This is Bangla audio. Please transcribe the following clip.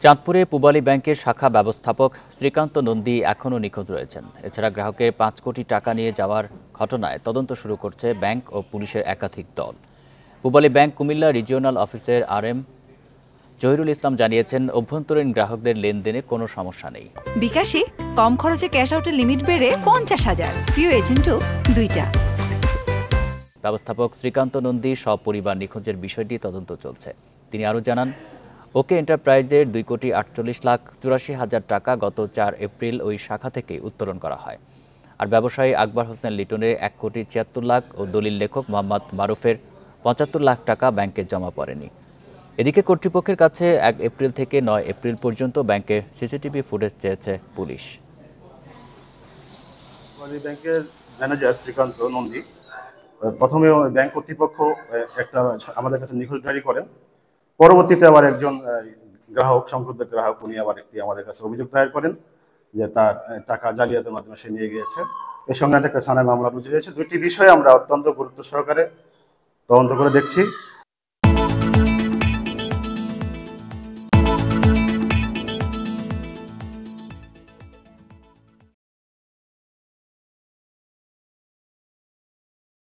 চাঁদপুরে পূবালী ব্যাংকের শাখা ব্যবস্থাপক শ্রীকান্ত নন্দী এখনও নিখোঁজ রয়েছেন। এছাড়া গ্রাহকের ৫ কোটি টাকা নিয়ে যাওয়ার ঘটনায় তদন্ত শুরু করছে ব্যাংক ও পুলিশের একাধিক দল। পূবালী ব্যাংক কুমিল্লা রিজিওনাল অফিসের RM জহিরুল ইসলাম জানিয়েছেন, অভ্যন্তরীণ গ্রাহকদের লেনদেনে কোনো সমস্যা নেই। বিকাশে কম খরচে ক্যাশ আউটের লিমিট বেড়ে ৫০,০০০, প্রিয় এজেন্টও ২টা। ব্যবস্থাপক শ্রীকান্ত নন্দী সপরিবার নিখোঁজের বিষয়টি তদন্ত চলছে। তিনি আরও জানান, ওকে এন্টারপ্রাইজের 2,48,84,000 টাকা গত 4 এপ্রিল ওই শাখা থেকে উত্তোলন করা হয়। আর ব্যবসায়ী আকবর হোসেন লিটনের 1,76,00,000 ও দলিল লেখক মোহাম্মদ মারুফের 75 লাখ টাকা ব্যাংকে জমা পড়েনি। এদিকে কর্তৃপক্ষের কাছে 1 এপ্রিল থেকে 9 এপ্রিল পর্যন্ত ব্যাংকের সিসিটিভি ফুটেজ চেয়েছে পুলিশ। ব্যাংকের ম্যানেজার শ্রীকান্ত নন্দী প্রথমে ব্যাংক কর্তৃপক্ষ একটা আমাদের কাছে নিখোঁজ ডায়েরি করেন। পরবর্তীতে আবার একজন গ্রাহক, সংক্ষুব্ধ গ্রাহক, উনি আবার একটি আমাদের কাছে অভিযোগ দায়ের করেন যে তার টাকা জালিয়াতির মাধ্যমে সে নিয়ে গিয়েছে। এই সংক্রান্ত একটা থানায় মামলা রুজু হয়েছে। দুইটি বিষয়ে আমরা অত্যন্ত গুরুত্ব সহকারে তদন্ত করে দেখছি।